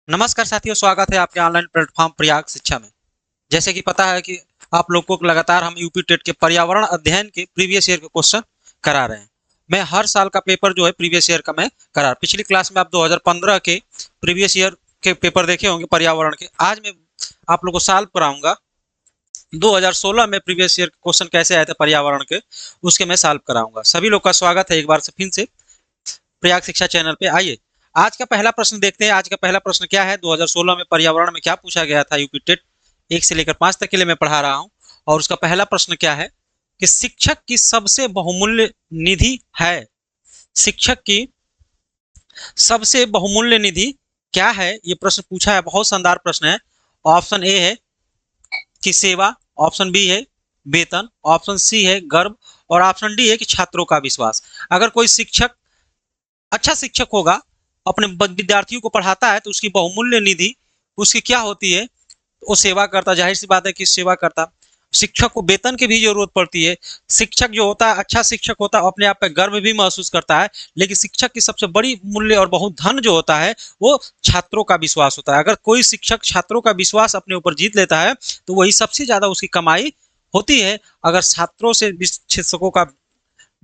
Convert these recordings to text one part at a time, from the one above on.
नमस्कार साथियों, स्वागत है आपके ऑनलाइन प्लेटफॉर्म प्रयाग शिक्षा में। जैसे कि पता है कि आप लोगों को लगातार हम यूपी टेट के पर्यावरण अध्ययन के प्रीवियस ईयर के क्वेश्चन करा रहे हैं। मैं हर साल का पेपर जो है प्रीवियस ईयर का मैं करा पिछली क्लास में आप 2015 के प्रीवियस ईयर के पेपर देखे होंगे पर्यावरण के। आज मैं आप लोगों को सॉल्व कराऊंगा 2016 में प्रीवियस ईयर क्वेश्चन कैसे आए थे पर्यावरण के, उसके मैं सॉल्व कराऊंगा। सभी लोग का स्वागत है एक बार से फिर से प्रयाग शिक्षा चैनल पे। आइए आज का पहला प्रश्न देखते हैं। आज का पहला प्रश्न क्या है, 2016 में पर्यावरण में क्या पूछा गया था यूपी टेट 1 से लेकर 5 तक के लिए मैं पढ़ा रहा हूं। और उसका पहला प्रश्न क्या है कि शिक्षक की सबसे बहुमूल्य निधि है। शिक्षक की सबसे बहुमूल्य निधि क्या है, ये प्रश्न पूछा है। बहुत शानदार प्रश्न है। ऑप्शन ए है कि सेवा, ऑप्शन बी है वेतन, ऑप्शन सी है गर्व, और ऑप्शन डी है कि छात्रों का विश्वास। अगर कोई शिक्षक अच्छा शिक्षक होगा, अपने विद्यार्थियों को पढ़ाता है, तो उसकी बहुमूल्य निधि उसकी क्या होती है, वो सेवा करता। जाहिर सी बात है कि सेवा करता। शिक्षक को वेतन की भी जरूरत पड़ती है। शिक्षक जो होता है, अच्छा शिक्षक होता है, अपने आप पे गर्व भी महसूस करता है। लेकिन शिक्षक की सबसे बड़ी मूल्य और बहुत धन जो होता है वो छात्रों का विश्वास होता है। अगर कोई शिक्षक छात्रों का विश्वास अपने ऊपर जीत लेता है तो वही सबसे ज्यादा उसकी कमाई होती है। अगर छात्रों से शिक्षकों का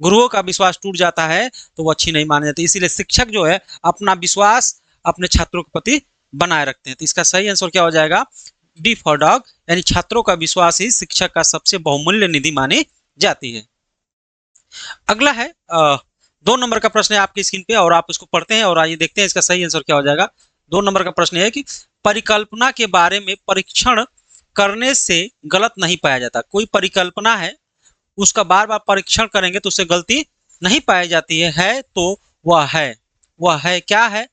गुरुओं का विश्वास टूट जाता है तो वो अच्छी नहीं मानी जाती। इसीलिए शिक्षक जो है अपना विश्वास अपने छात्रों के प्रति बनाए रखते हैं। तो इसका सही आंसर क्या हो जाएगा, डी फॉर डॉग, यानी छात्रों का विश्वास ही शिक्षक का सबसे बहुमूल्य निधि मानी जाती है। अगला है 2 नंबर का प्रश्न है आपकी स्क्रीन पे, और आप उसको पढ़ते हैं और आइए देखते हैं इसका सही आंसर क्या हो जाएगा। 2 नंबर का प्रश्न है कि परिकल्पना के बारे में परीक्षण करने से गलत नहीं पाया जाता। कोई परिकल्पना है, उसका बार बार परीक्षण करेंगे तो उससे गलती नहीं पाई जाती है तो वह है क्या है।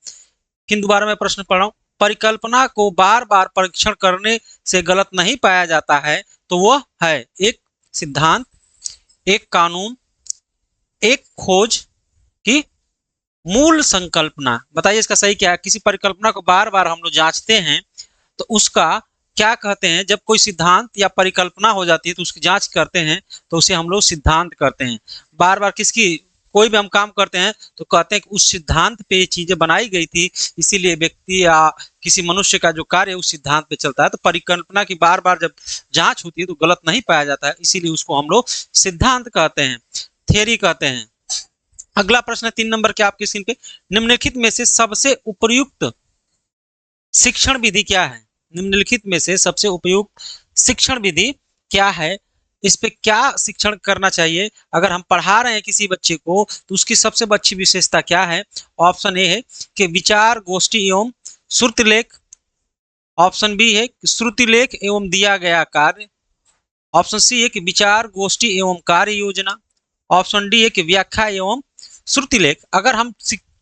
किन दोबारा मैं प्रश्न पढ़ रहा हूं, परिकल्पना को बार बार परीक्षण करने से गलत नहीं पाया जाता है तो वह है एक सिद्धांत, एक कानून, एक खोज की मूल संकल्पना। बताइए इसका सही क्या है। किसी परिकल्पना को बार बार हम लोग जांचते हैं तो उसका क्या कहते हैं। जब कोई सिद्धांत या परिकल्पना हो जाती है तो उसकी जांच करते हैं तो उसे हम लोग सिद्धांत करते हैं। बार बार किसकी कोई भी हम काम करते हैं तो कहते हैं कि उस सिद्धांत पे ये चीजें बनाई गई थी, इसीलिए व्यक्ति या किसी मनुष्य का जो कार्य उस सिद्धांत पे चलता है। तो परिकल्पना की बार बार जब जांच होती है तो गलत नहीं पाया जाता है, इसीलिए उसको हम लोग सिद्धांत कहते हैं, थियरी कहते हैं। अगला प्रश्न है 3 नंबर के आपकी स्क्रीन पे, निम्नलिखित में से सबसे उपयुक्त शिक्षण विधि क्या है। निम्नलिखित में से सबसे उपयुक्त शिक्षण विधि क्या है, इस पे क्या शिक्षण करना चाहिए। अगर हम पढ़ा रहे हैं किसी बच्चे को तो उसकी सबसे अच्छी विशेषता क्या है। ऑप्शन ए है कि विचार गोष्ठी एवं श्रुतिलेख, ऑप्शन बी है कि श्रुतिलेख एवं दिया गया कार्य, ऑप्शन सी है कि विचार गोष्ठी एवं कार्य योजना, ऑप्शन डी है कि व्याख्या एवं श्रुतिलेख। अगर हम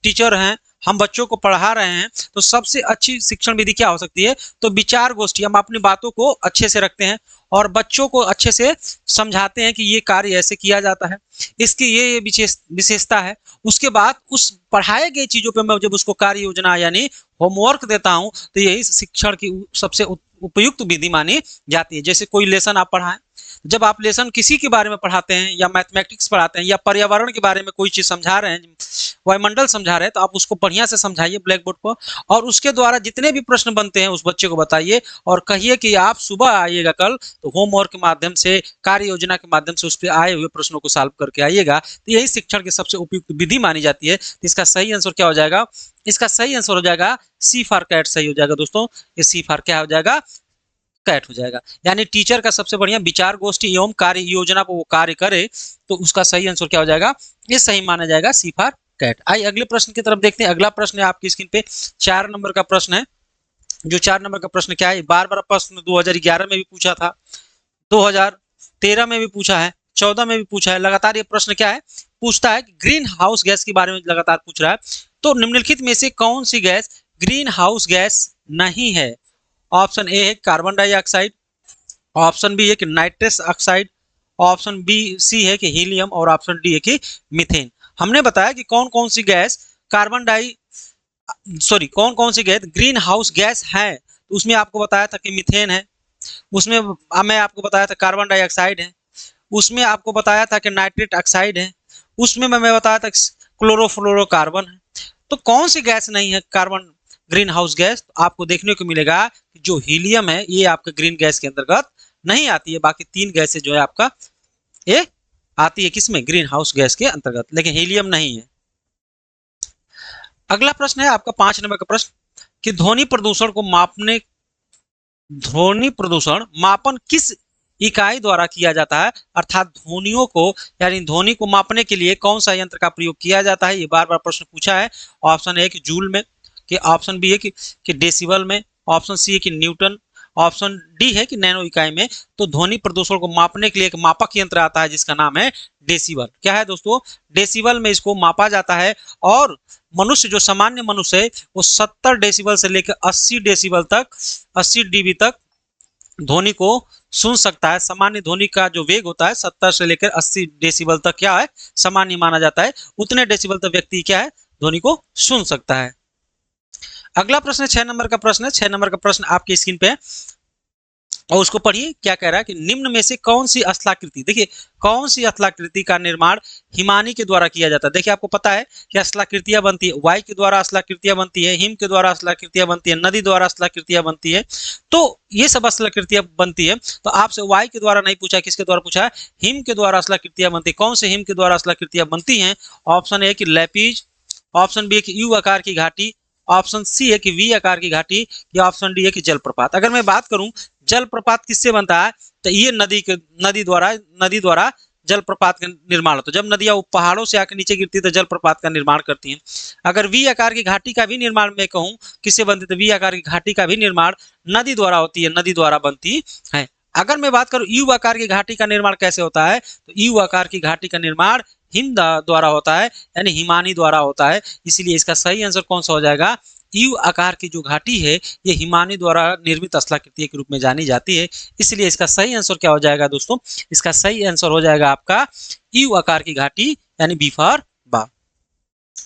टीचर हैं, हम बच्चों को पढ़ा रहे हैं तो सबसे अच्छी शिक्षण विधि क्या हो सकती है, तो विचार गोष्ठी। हम अपनी बातों को अच्छे से रखते हैं और बच्चों को अच्छे से समझाते हैं कि ये कार्य ऐसे किया जाता है, इसकी ये विशेषता है। उसके बाद उस पढ़ाए गए चीजों पे मैं जब उसको कार्य योजना यानी होमवर्क देता हूं तो यही शिक्षण की सबसे उपयुक्त विधि मानी जाती है। जैसे कोई लेसन आप पढ़ाएं, जब आप लेसन किसी के बारे में पढ़ाते हैं या मैथमेटिक्स पढ़ाते हैं या पर्यावरण के बारे में कोई चीज समझा रहे हैं, वायुमंडल समझा रहे हैं, तो आप उसको बढ़िया से समझाइए ब्लैक बोर्ड पर, और उसके द्वारा जितने भी प्रश्न बनते हैं उस बच्चे को बताइए और कहिए कि आप सुबह आइएगा कल तो होमवर्क के माध्यम से कार्य योजना के माध्यम से उस पर आए हुए प्रश्नों को सॉल्व करके आइएगा। तो यही शिक्षण की सबसे उपयुक्त विधि मानी जाती है। तो इसका सही आंसर क्या हो जाएगा, इसका सही आंसर हो जाएगा सी फॉर कैट सही हो जाएगा दोस्तों। ये सी फॉर क्या हो जाएगा, कैट हो जाएगा। यानी टीचर का सबसे बढ़िया विचार गोष्ठी एवं कार्य योजना पर वो कार्य करे तो उसका सही आंसर क्या हो जाएगा, ये सही माना जाएगा सी फॉर कैट। आइए अगले प्रश्न की तरफ देखते हैं। अगला प्रश्न है आपकी स्क्रीन पे 4 नंबर का प्रश्न है। जो 4 नंबर का प्रश्न क्या है, बार बार प्रश्न 2011 में भी पूछा था, 2013 में भी पूछा है, 14 में भी पूछा है। लगातार ये प्रश्न क्या है पूछता है, ग्रीन हाउस गैस के बारे में लगातार पूछ रहा है। तो निम्नलिखित में से कौन सी गैस ग्रीन हाउस गैस नहीं है। ऑप्शन ए है कार्बन डाइऑक्साइड, ऑप्शन बी है कि nitrous oxide, option B C है कि हीलियम, और ऑप्शन डी है कि मीथेन। हमने बताया कि कौन कौन सी गैस कार्बन डाई सॉरी कौन कौन सी गैस ग्रीन हाउस गैस है। तो उसमें आपको बताया था कि मीथेन है, उसमें मैं आपको बताया था कार्बन डाइऑक्साइड है, उसमें आपको बताया था कि नाइट्रेट ऑक्साइड है, उसमें मैं बताया था क्लोरोफ्लोरोकार्बन है। तो कौन सी गैस नहीं है कार्बन ग्रीन हाउस गैस? तो आपको देखने को मिलेगा कि जो हीलियम है ये आपके ग्रीन गैस के अंतर्गत नहीं आती है। बाकी 3 गैसें जो है आपका ये आती है किसमें? ग्रीन हाउस गैस के अंतर्गत, लेकिन हीलियम नहीं है। अगला प्रश्न है आपका 5 नंबर का प्रश्न कि ध्वनि प्रदूषण मापन किस इकाई द्वारा किया जाता है? अर्थात ध्वनियों को यानी ध्वनि को मापने के लिए कौन सा यंत्र का प्रयोग किया जाता है? ये बार बार प्रश्न पूछा है। ऑप्शन ए कि जूल में, कि ऑप्शन बी है कि डेसिबल में, ऑप्शन सी है कि न्यूटन, ऑप्शन डी है कि नैनो इकाई में। तो ध्वनि प्रदूषण को मापने के लिए एक मापक यंत्र आता है जिसका नाम है डेसिबल। क्या है दोस्तों? डेसिबल में इसको मापा जाता है। और मनुष्य, जो सामान्य मनुष्य है, वो 70 डेसिबल से लेकर 80 डेसिबल तक, 80 डीबी तक ध्वनि को सुन सकता है। सामान्य ध्वनि का जो वेग होता है 70 से लेकर 80 डेसिबल तक क्या है? सामान्य माना जाता है। उतने डेसिबल तक व्यक्ति क्या है? ध्वनि को सुन सकता है। अगला प्रश्न 6 नंबर का प्रश्न है। 6 नंबर का प्रश्न आपकी स्क्रीन पे है और उसको पढ़िए। क्या कह रहा है कि निम्न में से कौन सी स्थलाकृति, देखिए कौन सी स्थलाकृति का निर्माण हिमानी के द्वारा किया जाता है? देखिए आपको पता है कि स्थलाकृतियां बनती है, वायु के द्वारा स्थलाकृतियां बनती है, हिम के द्वारा स्थलाकृतियां बनती है, नदी द्वारा स्थलाकृतियां बनती है। तो ये सब स्थलाकृतियां बनती है। तो आपसे वायु के द्वारा नहीं पूछा, किसके द्वारा पूछा है? हिम के द्वारा स्थलाकृतियां बनती है। कौन से हिम के द्वारा स्थलाकृतियां बनती हैं? ऑप्शन ए कि लैपीज, ऑप्शन बी कि यू आकार की घाटी, ऑप्शन सी है कि वी आकार की घाटी, या ऑप्शन डी है कि जलप्रपात। अगर मैं बात करूं जलप्रपात किससे बनता है, तो ये नदी द्वारा जलप्रपात का निर्माण होता है। जब नदियां पहाड़ों से आकर नीचे गिरती है तो जलप्रपात का निर्माण करती हैं। अगर वी आकार की घाटी का भी निर्माण मैं कहूं किससे बनती है, तो वी आकार की घाटी का भी निर्माण नदी द्वारा होती है, नदी द्वारा बनती है। अगर मैं बात करूं यू आकार की घाटी का निर्माण कैसे होता है, तो यू आकार की घाटी का निर्माण हिम द्वारा होता है, यानी हिमानी द्वारा होता है। इसलिए इसका सही आंसर कौन सा हो जाएगा? यू आकार की जो घाटी है ये हिमानी द्वारा निर्मित स्थलाकृति के रूप में जानी जाती है। इसलिए इसका सही आंसर क्या हो जाएगा दोस्तों? इसका सही आंसर हो जाएगा आपका यू आकार की घाटी, यानी बी फॉर बा।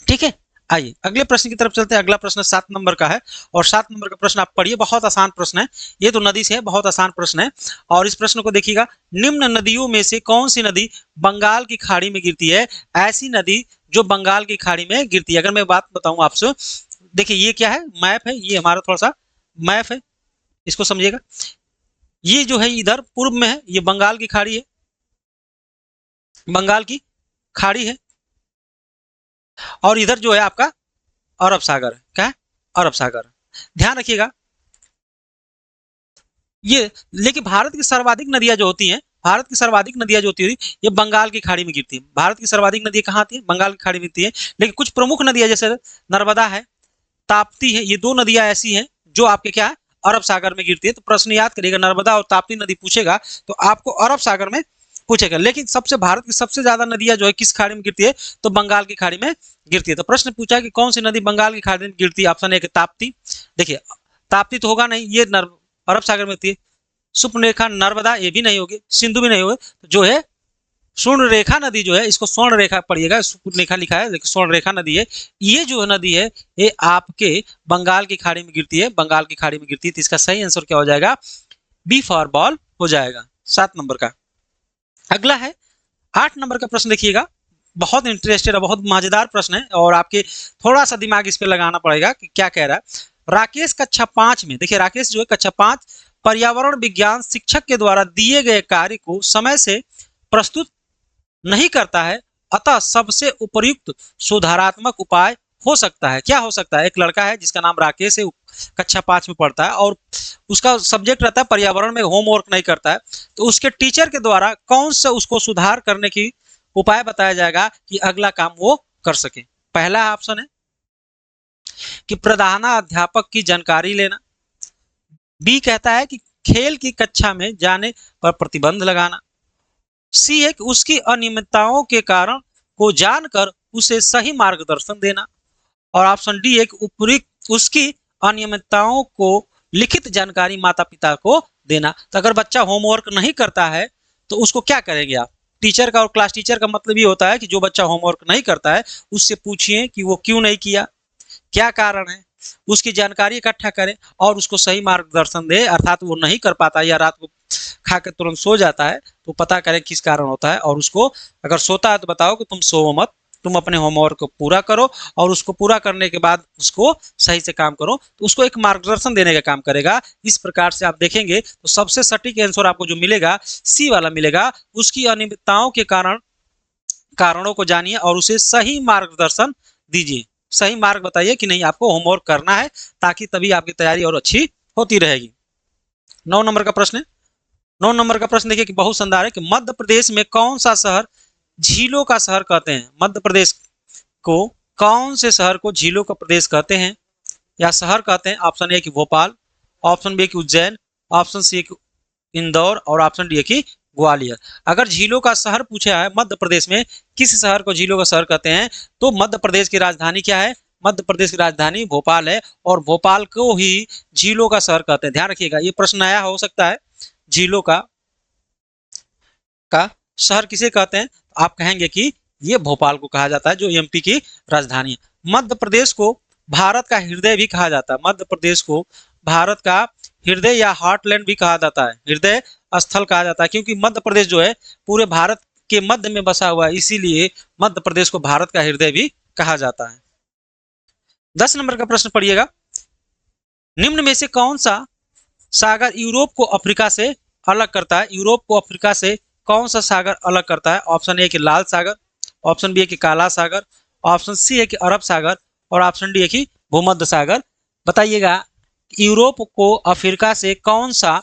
ठीक है, आइए अगले प्रश्न की तरफ चलते हैं। अगला प्रश्न 7 नंबर का है और 7 नंबर का प्रश्न आप पढ़िए। बहुत आसान प्रश्न है, ये तो नदी से है, बहुत आसान प्रश्न है। और इस प्रश्न को देखिएगा, निम्न नदियों में से कौन सी नदी बंगाल की खाड़ी में गिरती है? ऐसी नदी जो बंगाल की खाड़ी में गिरती है। अगर मैं बात बताऊं आपसे, देखिए ये क्या है? मैप है, ये हमारा थोड़ा सा मैप है, इसको समझिएगा। ये जो है इधर पूर्व में है, ये बंगाल की खाड़ी है, बंगाल की खाड़ी है। और इधर जो है आपका अरब सागर है। क्या है? अरब सागर। ध्यान रखिएगा ये। लेकिन भारत की सर्वाधिक नदियां जो होती हैं, भारत की सर्वाधिक नदियां जो होती है ये बंगाल की खाड़ी में गिरती है। भारत की सर्वाधिक नदियां कहाँ आती है? बंगाल की खाड़ी में गिरती है। लेकिन कुछ प्रमुख नदियां जैसे नर्मदा है, ताप्ती है, ये 2 नदियां ऐसी हैं जो आपके क्या है? अरब सागर में गिरती है। तो प्रश्न याद करिएगा, नर्मदा और ताप्ती नदी पूछेगा तो आपको अरब सागर में पूछेगा। लेकिन सबसे भारत की सबसे ज्यादा नदियां जो है किस खाड़ी में गिरती है? तो बंगाल की खाड़ी में गिरती है। तो प्रश्न पूछा कि कौन सी नदी बंगाल की खाड़ी में गिरती है? Option A Tapti. देखिए ताप्ती तो होगा नहीं, ये अरब सागर में होती है। सुपर्णरेखा, नर्मदा ये भी नहीं होगी, सिंधु भी नहीं होगी। तो जो है स्वर्ण रेखा नदी जो है, इसको स्वर्ण रेखा पढ़िएगा, रेखा लिखा है लेकिन स्वर्ण रेखा नदी है। ये जो नदी है ये आपके बंगाल की खाड़ी में गिरती है, बंगाल की खाड़ी में गिरती है। तो इसका सही आंसर क्या हो जाएगा? बी फॉर बॉल हो जाएगा 7 नंबर का। अगला है 8 नंबर का प्रश्न। देखिएगा बहुत इंटरेस्टेड है, बहुत मजेदार प्रश्न है और आपके थोड़ा सा दिमाग इस पे लगाना पड़ेगा कि क्या कह रहा है। राकेश कक्षा 5 में, देखिए राकेश जो है कक्षा 5 पर्यावरण विज्ञान शिक्षक के द्वारा दिए गए कार्य को समय से प्रस्तुत नहीं करता है, अतः सबसे उपयुक्त सुधारात्मक उपाय हो सकता है। क्या हो सकता है? एक लड़का है जिसका नाम राकेश है, कक्षा 5 में पढ़ता है और उसका सब्जेक्ट रहता है पर्यावरण में, होमवर्क नहीं करता है। तो उसके टीचर के द्वारा कौन सा उसको सुधार करने की उपाय बताया जाएगा कि अगला काम वो कर सके? पहला ऑप्शन है कि प्रधानाध्यापक की जानकारी लेना, बी कहता है कि खेल की कक्षा में जाने पर प्रतिबंध लगाना, सी है कि उसकी अनियमितताओं के कारण को जानकर उसे सही मार्गदर्शन देना, और ऑप्शन डी है कि उपयुक्त उसकी अनियमितताओं को लिखित जानकारी माता पिता को देना। तो अगर बच्चा होमवर्क नहीं करता है तो उसको क्या करेंगे आप? टीचर का और क्लास टीचर का मतलब ये होता है कि जो बच्चा होमवर्क नहीं करता है उससे पूछिए कि वो क्यों नहीं किया, क्या कारण है, उसकी जानकारी इकट्ठा करें और उसको सही मार्गदर्शन दे। अर्थात वो नहीं कर पाता या रात को खा के तुरंत सो जाता है तो पता करें किस कारण होता है, और उसको अगर सोता है तो बताओ कि तुम सो मत, तुम अपने होमवर्क को पूरा करो और उसको पूरा करने के बाद उसको सही से काम करो, तो उसको एक मार्गदर्शन देने का काम करेगा। इस प्रकार से आप देखेंगे तो सबसे सटीक आंसर आपको जो मिलेगा सी वाला मिलेगा। उसकी अनियमितताओं के कारणों को जानिए और उसे सही मार्गदर्शन दीजिए। सही मार्ग बताइए कि नहीं आपको होमवर्क करना है, ताकि तभी आपकी तैयारी और अच्छी होती रहेगी। 9 नंबर का प्रश्न है। 9 नंबर का प्रश्न देखिए कि बहुत शानदार है कि मध्य प्रदेश में कौन सा शहर झीलों का शहर कहते हैं? मध्य प्रदेश को कौन से शहर को झीलों का प्रदेश कहते हैं या शहर कहते हैं? ऑप्शन ए कि भोपाल, ऑप्शन बी कि उज्जैन, ऑप्शन सी कि इंदौर और ऑप्शन डी कि ग्वालियर। अगर झीलों का शहर पूछा है मध्य प्रदेश में किस शहर को झीलों का शहर कहते हैं, तो मध्य प्रदेश की राजधानी क्या है? मध्य प्रदेश की राजधानी भोपाल है और भोपाल को ही झीलों का शहर कहते हैं। ध्यान रखिएगा, ये प्रश्न नया हो सकता है। झीलों का शहर किसे कहते हैं? आप कहेंगे कि ये भोपाल को कहा जाता है, जो एमपी की राजधानी है। मध्य प्रदेश को भारत का हृदय भी कहा जाता है। मध्य प्रदेश को भारत का हृदय या हार्टलैंड भी कहा जाता है, हृदय स्थल कहा जाता है, क्योंकि मध्य प्रदेश जो है पूरे भारत के मध्य में बसा हुआ है, इसीलिए मध्य प्रदेश को भारत का हृदय भी कहा जाता है। 10 नंबर का प्रश्न पढ़िएगा। निम्न में से कौन सा सागर यूरोप को अफ्रीका से अलग करता है? यूरोप को अफ्रीका से कौन सा सागर अलग करता है? ऑप्शन ए कि लाल सागर, ऑप्शन बी है कि काला सागर, ऑप्शन सी है कि अरब सागर और ऑप्शन डी है कि भूमध्य सागर। बताइएगा यूरोप को अफ्रीका से कौन सा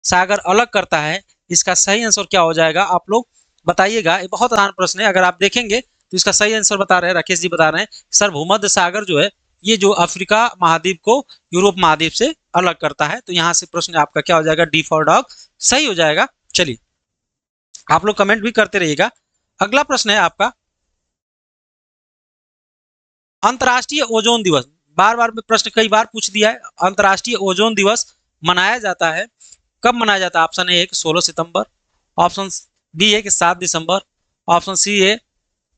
सागर अलग करता है? इसका सही आंसर क्या हो जाएगा आप लोग बताइएगा। ये बहुत आसान प्रश्न है। अगर आप देखेंगे तो इसका सही आंसर बता रहे हैं, राकेश जी बता रहे हैं सर भूमध्य सागर जो है ये जो अफ्रीका महाद्वीप को यूरोप महाद्वीप से अलग करता है। तो यहां से प्रश्न आपका क्या हो जाएगा? डी फॉर डॉग सही हो जाएगा। चलिए आप लोग कमेंट भी करते रहिएगा। अगला प्रश्न है आपका अंतर्राष्ट्रीय ओजोन दिवस। बार बार प्रश्न कई बार पूछ दिया है। अंतर्राष्ट्रीय ओजोन दिवस मनाया जाता है कब मनाया जाता है? ऑप्शन ए है कि 16 सितंबर, ऑप्शन बी है कि 7 दिसंबर, ऑप्शन सी है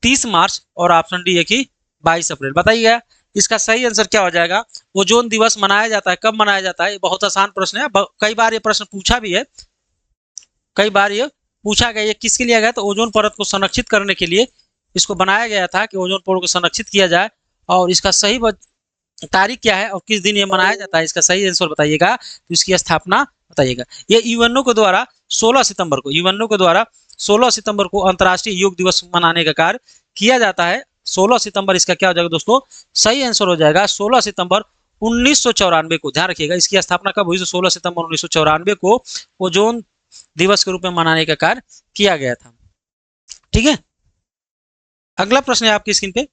30 मार्च और ऑप्शन डी है कि 22 अप्रैल। बताइएगा इसका सही आंसर क्या हो जाएगा? ओजोन दिवस मनाया जाता है कब मनाया जाता है? ये बहुत आसान प्रश्न है। कई बार ये प्रश्न पूछा भी है, कई बार ये पूछा गया। ये किसके लिए गया? तो ओजोन परत को संरक्षित करने के लिए इसको बनाया गया था कि ओजोन परत को संरक्षित किया जाए। और इसका सही तारीख क्या है और किस दिन ये मनाया जाता है? इसका सही आंसर बताइएगा। तो इसकी स्थापना बताइएगा। ये यूएनओ के द्वारा 16 सितंबर को, यूएनओ के द्वारा 16 सितंबर को अंतर्राष्ट्रीय योग दिवस मनाने का कार्य किया जाता है। 16 सितंबर इसका क्या हो जाएगा दोस्तों? सही आंसर हो जाएगा 16 सितंबर 1994 को। ध्यान रखिएगा इसकी स्थापना कब हुई? 16 सितंबर 1994 को ओजोन दिवस के रूप में मनाने का कार्य किया गया था। ठीक है, अगला प्रश्न है आपकी स्क्रीन पे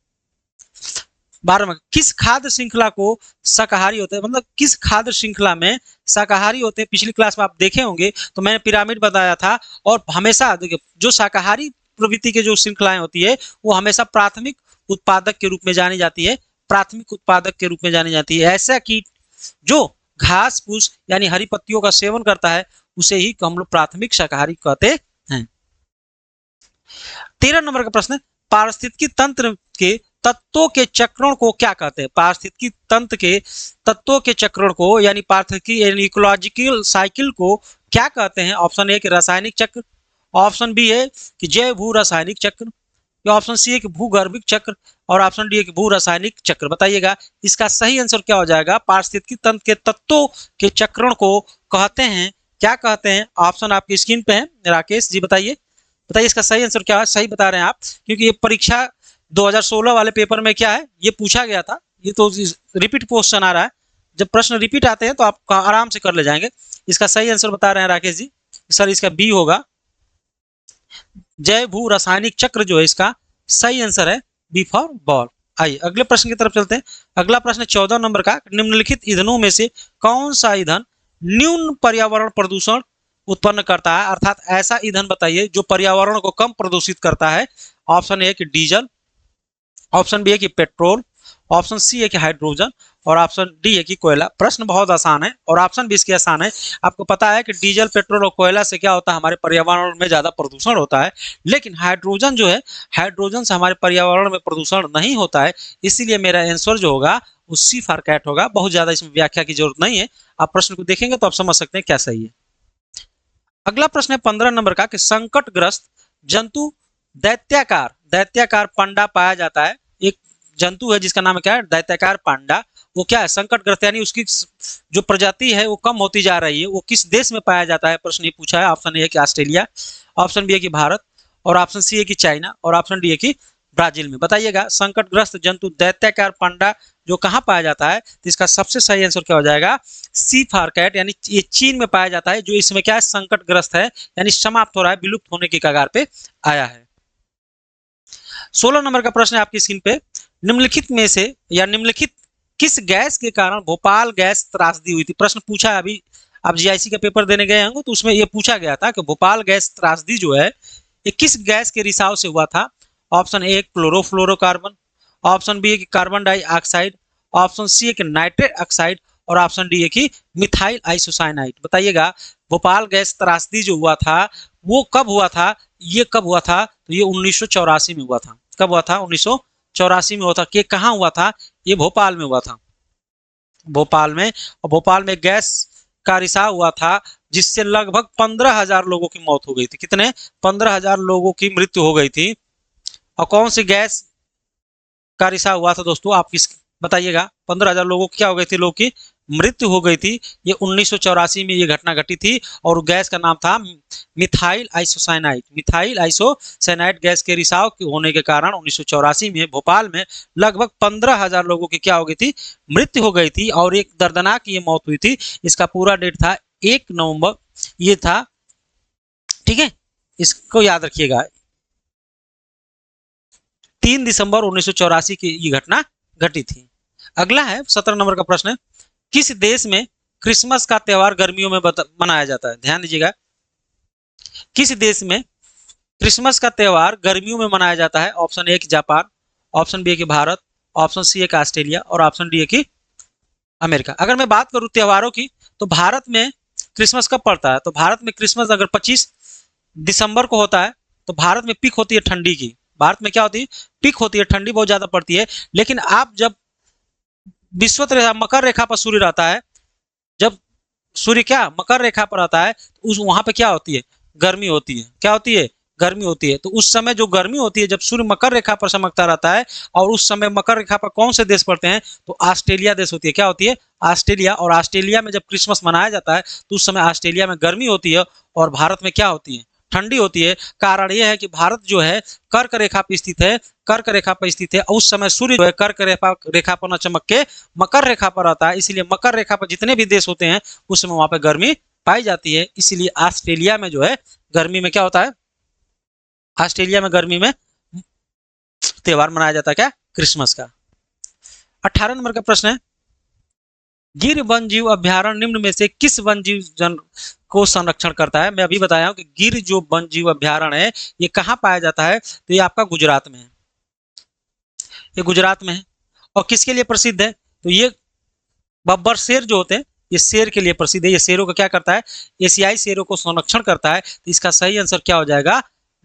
12वां। किस खाद्य श्रृंखला को शाकाहारी होते हैं? मतलब किस खाद्य श्रृंखला में शाकाहारी होते हैं? पिछली क्लास में आप देखे होंगे तो मैंने पिरामिड बताया था। और हमेशा देखिए जो शाकाहारी प्रवृत्ति के जो श्रृंखलाएं होती है वो हमेशा प्राथमिक उत्पादक के रूप में जानी जाती है, प्राथमिक उत्पादक के रूप में जानी जाती है। ऐसा कीट जो घास फूस यानी हरी पत्तियों का सेवन करता है उसे ही हम लोग प्राथमिक शाकाहारी कहते हैं। 13 नंबर का प्रश्न, पारिस्थितिकी तंत्र के तत्वों के चक्रण को क्या कहते हैं? पारिस्थितिकी तंत्र के तत्वों के चक्रण को यानी पारिस्थितिकी यानी इकोलॉजिकल साइकिल को क्या कहते हैं? ऑप्शन ए कि रासायनिक चक्र, ऑप्शन बी है कि जैव भू रासायनिक चक्र, ऑप्शन सी है कि भूगर्भिक चक्र और ऑप्शन डी है कि भू रासायनिक चक्र। बताइएगा इसका सही आंसर क्या हो जाएगा? पारिस्थितिकी तंत्र के तत्वों के चक्रण को कहते हैं, क्या कहते हैं? ऑप्शन आपकी स्क्रीन पे है, राकेश जी बताइए इसका सही आंसर क्या है? सही बता रहे हैं आप, क्योंकि ये परीक्षा 2016 वाले पेपर में क्या है ये पूछा गया था। ये तो रिपीट क्वेश्चन आ रहा है। जब प्रश्न रिपीट आते हैं तो आप आराम से कर ले जाएंगे। इसका सही आंसर बता रहे हैं राकेश जी सर, इसका बी होगा, जैव भू रासायनिक चक्र जो है इसका सही आंसर है, बी फॉर बॉल। आइए अगले प्रश्न की तरफ चलते हैं। अगला प्रश्न 14 नंबर का, निम्नलिखित ईंधनों में से कौन सा ईंधन न्यून पर्यावरण प्रदूषण उत्पन्न करता है? अर्थात ऐसा ईंधन बताइए जो पर्यावरण को कम प्रदूषित करता है। ऑप्शन ए कि डीजल, ऑप्शन बी है कि पेट्रोल, ऑप्शन सी है कि हाइड्रोजन और ऑप्शन डी है कि कोयला। प्रश्न बहुत आसान है और ऑप्शन भी इसके आसान है। आपको पता है कि डीजल पेट्रोल और कोयला से क्या होता है? हमारे पर्यावरण में ज्यादा प्रदूषण होता है। लेकिन हाइड्रोजन जो है, हाइड्रोजन से हमारे पर्यावरण में प्रदूषण नहीं होता है। इसीलिए मेरा आंसर जो होगा वो सी फॉर कैट होगा। बहुत ज्यादा इसमें व्याख्या की जरूरत नहीं है, आप प्रश्न को देखेंगे तो आप समझ सकते हैं क्या सही है। अगला प्रश्न है 15 नंबर का कि संकटग्रस्त जंतु दैत्याकार दैत्याकार पांडा पाया जाता है, एक जंतु है जिसका नाम क्या है, दैत्याकार पांडा, वो क्या है, संकटग्रस्त, यानी उसकी जो प्रजाति है वो कम होती जा रही है, वो किस देश में पाया जाता है, प्रश्न ये पूछा है। ऑप्शन ए है कि ऑस्ट्रेलिया, ऑप्शन बी है कि भारत, और ऑप्शन सी है कि चाइना, और ऑप्शन डी है कि ब्राजील में। बताइएगा संकटग्रस्त जंतु दैत्याकार पांडा जो कहाँ पाया जाता है, तो इसका सबसे सही आंसर क्या हो जाएगा, सी फॉर कैट, यानी ये चीन में पाया जाता है, जो इसमें क्या है, संकटग्रस्त है, यानी समाप्त हो रहा है, विलुप्त होने की कगार पे आया है। 16 नंबर का प्रश्न है आपकी स्क्रीन पे, निम्नलिखित में से या निम्नलिखित किस गैस के कारण भोपाल गैस त्रासदी हुई थी। प्रश्न पूछा है, अभी आप जीआईसी का पेपर देने गए होंगे तो उसमें ये पूछा गया था कि भोपाल गैस त्रासदी जो है ये किस गैस के रिसाव से हुआ था। Option A chlorofluorocarbon, option B है कि कार्बन डाइऑक्साइड, ऑप्शन सी है कि नाइट्रेट ऑक्साइड, और ऑप्शन डी है कि मिथाइल आइसोसाइनाइड। बताइएगा भोपाल गैस त्रासदी जो हुआ था वो कब हुआ था, ये कब हुआ था, तो ये 1984 में हुआ था। कब हुआ था, 1984 में हुआ था। कि कहाँ हुआ था, ये भोपाल में हुआ था, भोपाल में। और भोपाल में गैस का रिसाव हुआ था जिससे लगभग 15,000 लोगों की मौत हो गई थी। कितने, 15,000 लोगों की मृत्यु हो गई थी। और कौन सी गैस का रिसाव हुआ था दोस्तों, आप किस बताइएगा, 15,000 लोगों की क्या हो गई थी, लोगों की मृत्यु हो गई थी। ये 1984 में ये घटना घटी थी, और गैस का नाम था methyl isocyanide. Methyl isocyanide gas के रिसाव होने के कारण 1984 में भोपाल में लगभग 15,000 लोगों की क्या हो गई थी, मृत्यु हो गई थी, और एक दर्दनाक ये मौत हुई थी। इसका पूरा डेट था 1 नवंबर, ये था, ठीक है, इसको याद रखिएगा, 3 दिसंबर 1984 की ये घटना घटी थी। अगला है 17 नंबर का प्रश्न है, किस देश में क्रिसमस का त्यौहार गर्मियों में मनाया जाता है। ध्यान दीजिएगा, किस देश में क्रिसमस का त्यौहार गर्मियों में मनाया जाता है। ऑप्शन ए कि जापान, ऑप्शन बी है कि भारत, ऑप्शन सी है कि ऑस्ट्रेलिया, और ऑप्शन डी है कि अमेरिका। अगर मैं बात करूं त्योहारों की, तो भारत में क्रिसमस कब पड़ता है, तो भारत में क्रिसमस अगर 25 दिसंबर को होता है, तो भारत में पीक होती है ठंडी की। भारत में क्या होती है, पीक होती है, ठंडी बहुत ज्यादा पड़ती है। लेकिन आप जब विश्वत रेखा, मकर रेखा पर सूर्य रहता है, जब सूर्य क्या मकर रेखा पर आता है, तो उस वहां पे क्या होती है, गर्मी होती है। क्या होती है, गर्मी होती है। तो उस समय जो गर्मी होती है, जब सूर्य मकर रेखा पर चमकता रहता है, और उस समय मकर रेखा पर कौन से देश पड़ते हैं, तो ऑस्ट्रेलिया देश होती है। क्या होती है, ऑस्ट्रेलिया। और ऑस्ट्रेलिया में जब क्रिसमस मनाया जाता है, तो उस समय ऑस्ट्रेलिया में गर्मी होती है, और भारत में क्या होती है, ठंडी होती है। कारण यह है कि भारत जो है कर्क रेखा पर स्थित है, कर्क रेखा पर स्थित है, और उस समय सूर्य जो है कर्क रेखा पर न चमक के मकर रेखा पर आता है। इसलिए मकर रेखा पर जितने भी देश होते हैं उस समय वहां पर गर्मी पाई जाती है। इसलिए ऑस्ट्रेलिया में जो है गर्मी में क्या होता है, ऑस्ट्रेलिया में गर्मी में त्योहार मनाया जाता है, क्या, क्रिसमस का। 18 नंबर का प्रश्न है, गिर वन जीव अभ्यारण्य निम्न में से किस वन जीव जन को संरक्षण करता है। मैं अभी बताया हूं कि गिर जो वन जीव अभ्यारण्य है ये कहाँ पाया जाता है, तो ये आपका गुजरात में है, ये गुजरात में है। और किसके लिए प्रसिद्ध है, तो ये बब्बर शेर जो होते हैं ये शेर के लिए प्रसिद्ध है। ये शेरों का क्या करता है, एशियाई शेरों को संरक्षण करता है। तो इसका सही आंसर क्या हो जाएगा,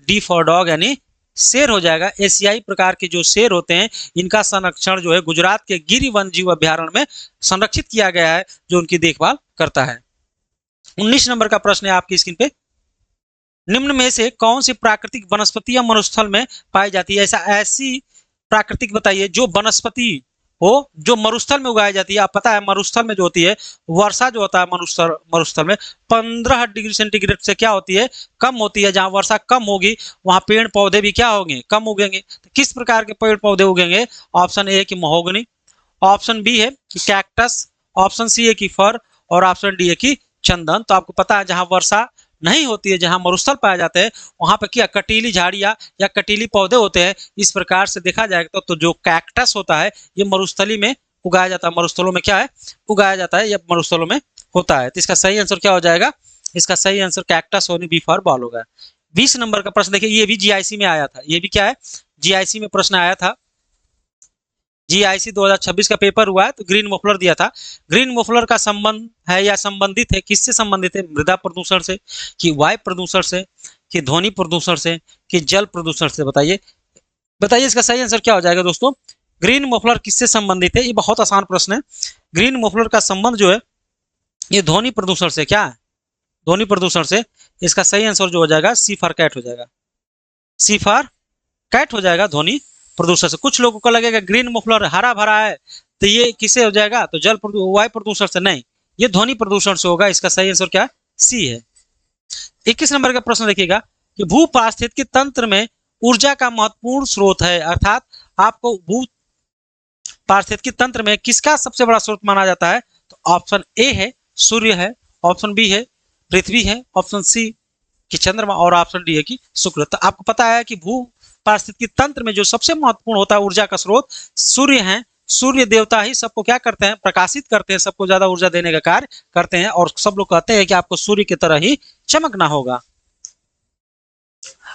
डी फॉर डॉग, यानी शेर हो जाएगा। एशियाई प्रकार के जो शेर होते हैं इनका संरक्षण जो है गुजरात के गिर वन जीव अभ्यारण्य में संरक्षित किया गया है, जो उनकी देखभाल करता है। 19 नंबर का प्रश्न है आपकी स्क्रीन पे, निम्न में से कौन सी प्राकृतिक वनस्पतियां मरुस्थल में पाई जाती है। ऐसी प्राकृतिक बताइए जो वनस्पति हो जो मरुस्थल में उगाई जाती है। आप पता है मरुस्थल में जो होती है वर्षा जो होता है मरुस्थल में 15 डिग्री सेंटीग्रेड से क्या होती है, कम होती है। जहां वर्षा कम होगी वहां पेड़ पौधे भी क्या होंगे, कम उगेंगे। तो किस प्रकार के पेड़ पौधे उगेंगे, ऑप्शन ए कि महोगनी, ऑप्शन बी है कि कैक्टस, ऑप्शन सी है कि फर, और ऑप्शन डी है कि चंदन। तो आपको पता है जहां वर्षा नहीं होती है, जहां मरुस्थल पाए जाते हैं वहां पर क्या कटीली झाड़ियां या कटीली पौधे होते हैं। इस प्रकार से देखा जाएगा तो जो कैक्टस होता है ये मरुस्थली में उगाया जाता है, मरुस्थलों में क्या है उगाया जाता है, या मरुस्थलों में होता है। तो इसका सही आंसर क्या हो जाएगा, इसका सही आंसर कैक्टस होनी बी फॉर बॉल होगा। 20 नंबर का प्रश्न देखिए, ये भी जीआईसी में आया था, ये भी क्या है जीआईसी में प्रश्न आया था। जीआईसी 2026 का पेपर हुआ है, तो ग्रीन मफलर दिया था। ग्रीन मफलर का संबंध है या संबंधित है, किससे संबंधित है, मृदा प्रदूषण से, कि वायु प्रदूषण से, कि ध्वनि प्रदूषण से, कि जल प्रदूषण से। बताइए बताइए इसका सही आंसर क्या हो जाएगा दोस्तों। ग्रीन मफलर किससे संबंधित है, ये बहुत आसान प्रश्न है। ग्रीन मफलर का संबंध जो है ये ध्वनि प्रदूषण से, क्या है ध्वनि प्रदूषण से। इसका सही आंसर जो हो जाएगा सी फॉर कैट हो जाएगा, सी फॉर कैट हो जाएगा ध्वनि प्रदूषण से। कुछ लोगों को लगेगा ग्रीन मफलर हरा भरा है तो ये किससे हो जाएगा, तो वायु प्रदूषण से नहीं, ये ध्वनि प्रदूषण से होगा। इसका सही आंसर क्या है, सी है। 21 नंबर का प्रश्न देखिएगा कि भू पारिस्थितिकी तंत्र में ऊर्जा का महत्वपूर्ण स्रोत है, अर्थात आपको भू पारिस्थितिकी तंत्र में किसका सबसे बड़ा स्रोत माना जाता है, तो ऑप्शन ए है सूर्य है, ऑप्शन बी है पृथ्वी है, ऑप्शन सी कि चंद्रमा, और ऑप्शन डी है कि शुक्र। तो आपको पता है कि भू पारिस्थितिकी तंत्र में जो सबसे महत्वपूर्ण होता है ऊर्जा का स्रोत सूर्य है। सूर्य देवता ही सबको क्या करते हैं, प्रकाशित करते हैं, सबको ज्यादा ऊर्जा देने का कार्य करते हैं, और सब लोग कहते हैं कि आपको सूर्य की तरह ही चमकना होगा।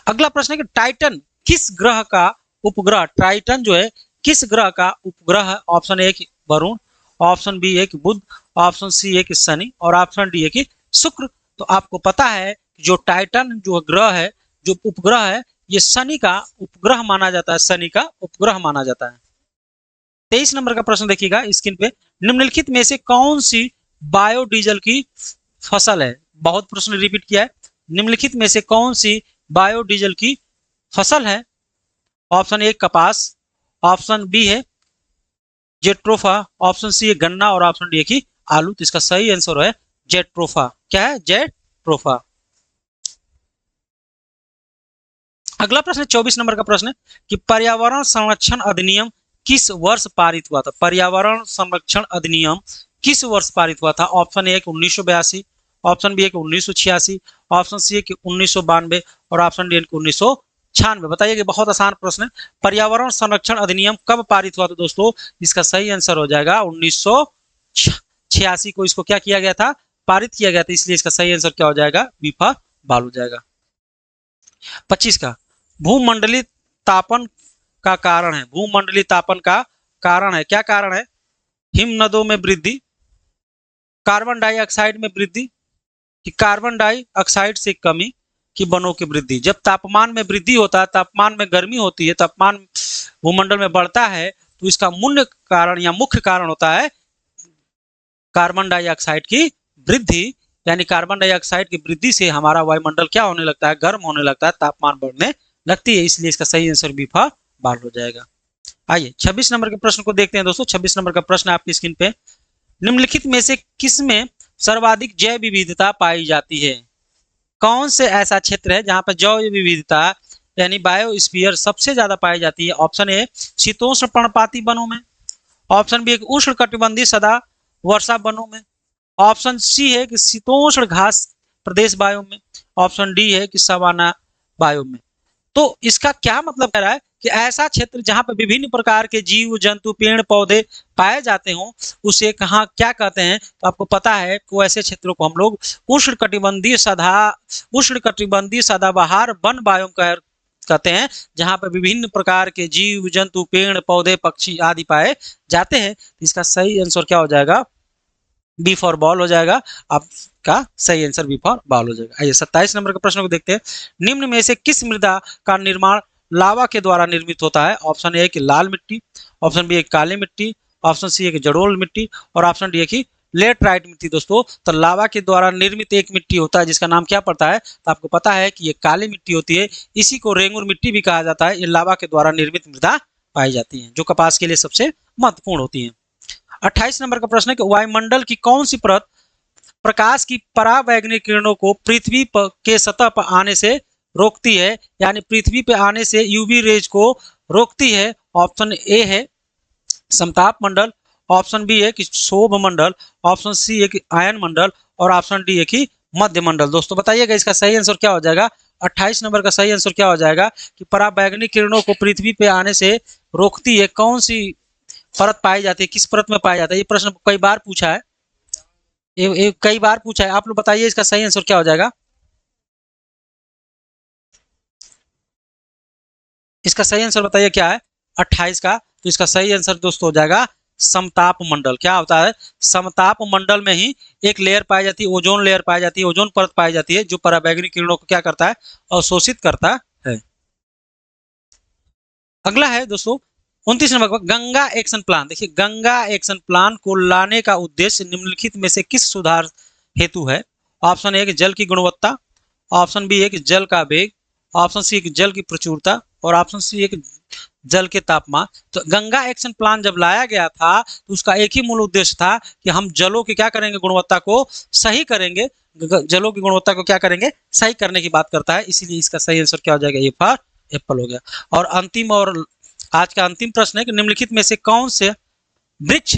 अगला प्रश्न है कि टाइटन किस ग्रह का उपग्रह, टाइटन जो है किस ग्रह का उपग्रह है, ऑप्शन ए कि वरुण, ऑप्शन बी है कि बुध, ऑप्शन सी है कि शनि, और ऑप्शन डी है कि शुक्र। तो आपको पता है कि जो टाइटन जो ग्रह है, जो उपग्रह है, ये शनि का उपग्रह माना जाता है, शनि का उपग्रह माना जाता है। 23 नंबर का प्रश्न देखिएगा स्क्रीन पे, निम्नलिखित में से कौन सी बायोडीजल की फसल है, बहुत प्रश्न रिपीट किया है, निम्नलिखित में से कौन सी बायोडीजल की फसल है, ऑप्शन ए कपास, ऑप्शन बी है जेट्रोफा, ऑप्शन सी है गन्ना, और ऑप्शन डी है कि आलू। तो इसका सही आंसर है जेट्रोफा। क्या है, जेट्रोफा। अगला प्रश्न 24 नंबर का प्रश्न है कि पर्यावरण संरक्षण अधिनियम किस वर्ष पारित हुआ था, पर्यावरण संरक्षण अधिनियम किस वर्ष पारित हुआ था, ऑप्शन ए 1982, ऑप्शन बी है 1986, ऑप्शन सी है 1992, और ऑप्शन डी 1996। बताइए, बहुत आसान प्रश्न है। पर्यावरण संरक्षण अधिनियम कब पारित हुआ था दोस्तों, इसका सही आंसर हो जाएगा 1986 को इसको क्या किया गया था, पारित किया गया था, इसलिए इसका सही आंसर क्या हो जाएगा, बी फॉर बॉल हो जाएगा। 25 का भूमंडलीय तापन का कारण है, भूमंडलीय तापन का कारण है, क्या कारण है, हिमनदों में वृद्धि, कार्बन डाइऑक्साइड में वृद्धि, कि कार्बन डाइऑक्साइड से कमी, कि वनों की वृद्धि। जब तापमान में वृद्धि होता है, तापमान में गर्मी होती है, तापमान भूमंडल में बढ़ता है, तो इसका मूल कारण या मुख्य कारण होता है कार्बन डाइऑक्साइड की वृद्धि, यानी कार्बन डाइऑक्साइड की वृद्धि से हमारा वायुमंडल क्या होने लगता है, गर्म होने लगता है, तापमान बढ़ने लगती है, इसलिए इसका सही आंसर बी फॉर बॉल हो जाएगा। आइए 26 नंबर के प्रश्न को देखते हैं दोस्तों। 26 नंबर का प्रश्न आपकी स्क्रीन पे, निम्नलिखित में से किसमें सर्वाधिक जैव विविधता पाई जाती है, कौन से ऐसा क्षेत्र है जहां पर जैव विविधता यानी बायोस्फीयर सबसे ज्यादा पाई जाती है, ऑप्शन ए शीतोष्ण पर्णपाती वनों में, ऑप्शन बी उष्ण कटिबंधीय सदा वर्षा वनों में, ऑप्शन सी है कि शीतोष्ण घास प्रदेश बायोम में, ऑप्शन डी है कि सवाना बायोम में। तो इसका क्या मतलब कह रहा है कि ऐसा क्षेत्र जहां पर विभिन्न प्रकार के जीव जंतु पेड़ पौधे पाए जाते हों उसे कहाँ क्या कहते हैं, तो आपको पता है कि ऐसे क्षेत्रों को हम लोग उष्ण कटिबंधीय सदाबहार वन बायोम कहते हैं, जहां पर विभिन्न प्रकार के जीव जंतु पेड़ पौधे पक्षी आदि पाए जाते हैं। इसका सही आंसर क्या हो जाएगा, बी फॉर बॉल हो जाएगा, आपका सही आंसर बी फॉर बॉल हो जाएगा। आइए 27 नंबर के प्रश्न को देखते हैं, निम्न में से किस मृदा का निर्माण लावा के द्वारा निर्मित होता है, ऑप्शन ए कि लाल मिट्टी, ऑप्शन बी है काली मिट्टी, ऑप्शन सी है कि जड़ोल मिट्टी, और ऑप्शन डी है कि लेटराइट मिट्टी। दोस्तों तो लावा के द्वारा निर्मित एक मिट्टी होता है जिसका नाम क्या पड़ता है, तो आपको पता है कि ये काली मिट्टी होती है, इसी को रेंगुर मिट्टी भी कहा जाता है। ये लावा के द्वारा निर्मित मृदा पाई जाती है जो कपास के लिए सबसे महत्वपूर्ण होती है। 28 नंबर का प्रश्न है कि वायुमंडल की कौन सी परत प्रकाश की पराबैंगनी किरणों को पृथ्वी के सतह पर आने से रोकती है, यानी पृथ्वी पे आने से यूवी रेज को रोकती है, ऑप्शन ए है समताप मंडल, ऑप्शन बी है कि शोभ मंडल, ऑप्शन सी है कि आयन मंडल, और ऑप्शन डी है कि मध्य मंडल। दोस्तों बताइएगा इसका सही आंसर क्या हो जाएगा, 28 नंबर का सही आंसर क्या हो जाएगा कि पराबैंगनी किरणों को पृथ्वी पे आने से रोकती है, कौन सी परत पाई जाती है, किस परत में पाया जाता है, ये प्रश्न कई बार पूछा है, कई बार पूछा है। आप लोग बताइए इसका सही आंसर क्या हो जाएगा, इसका सही आंसर बताइए क्या है 28 का, तो इसका सही आंसर दोस्तों हो जाएगा समताप मंडल। क्या होता है, समताप मंडल में ही एक लेयर पाई जाती है, ओजोन लेयर पाई जाती है, ओजोन परत पाई जाती है, जो पराबैंगनी किरणों को क्या करता है, अवशोषित करता है। अगला है दोस्तों 29 नंबर पर गंगा एक्शन प्लान। देखिए गंगा एक्शन प्लान को लाने का उद्देश्य निम्नलिखित में से किस सुधार हेतु है, ऑप्शन ए कि जल की गुणवत्ता, ऑप्शन बी है कि जल का वेग, ऑप्शन सी कि जल की प्रचुरता, और ऑप्शन सी है कि जल के तापमान। तो गंगा एक्शन प्लान जब लाया गया था तो उसका एक ही मूल उद्देश्य था कि हम जलों की क्या करेंगे, गुणवत्ता को सही करेंगे, जलों की गुणवत्ता को क्या करेंगे, सही करने की बात करता है। इसीलिए इसका सही आंसर क्या हो जाएगा, ए फॉर एप्पल हो गया। और अंतिम और आज का अंतिम प्रश्न है कि निम्नलिखित में से कौन से वृक्ष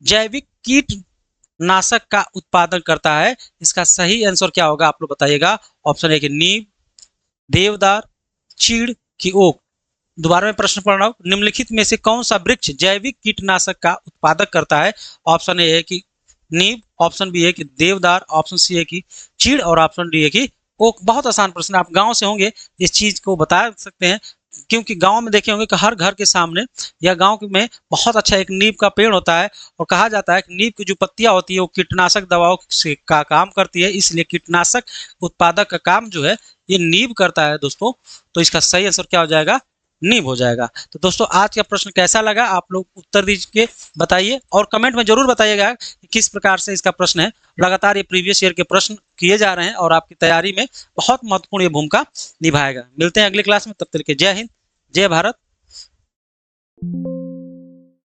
जैविक कीटनाशक का उत्पादन करता है। इसका सही आंसर क्या होगा आप लोग बताइएगा। ऑप्शन ए कि नीम, देवदार, चीड़ की ओक। दोबारा मैं प्रश्न पढ़ रहा हूँ, निम्नलिखित में से कौन सा वृक्ष जैविक कीटनाशक का उत्पादक करता है। ऑप्शन ए है कि नीम, ऑप्शन बी है कि देवदार, ऑप्शन सी है कि चीड़ और ऑप्शन डी है कि ओक। बहुत आसान प्रश्न, आप गांव से होंगे इस चीज को बता सकते हैं, क्योंकि गांव में देखे होंगे कि हर घर के सामने या गांव में बहुत अच्छा एक नीम का पेड़ होता है और कहा जाता है कि नीम की जो पत्तियां होती है वो कीटनाशक दवाओं से का काम करती है, इसलिए कीटनाशक उत्पादक का काम जो है ये नीम करता है दोस्तों। तो इसका सही आंसर क्या हो जाएगा, नीम हो जाएगा। तो दोस्तों आज का प्रश्न कैसा लगा आप लोग उत्तर दीजिए, बताइए और कमेंट में जरूर बताइएगा कि किस प्रकार से इसका प्रश्न है। लगातार ये प्रीवियस ईयर के प्रश्न किए जा रहे हैं और आपकी तैयारी में बहुत महत्वपूर्ण ये भूमिका निभाएगा। मिलते हैं अगले क्लास में, तब तक के जय हिंद, जय भारत।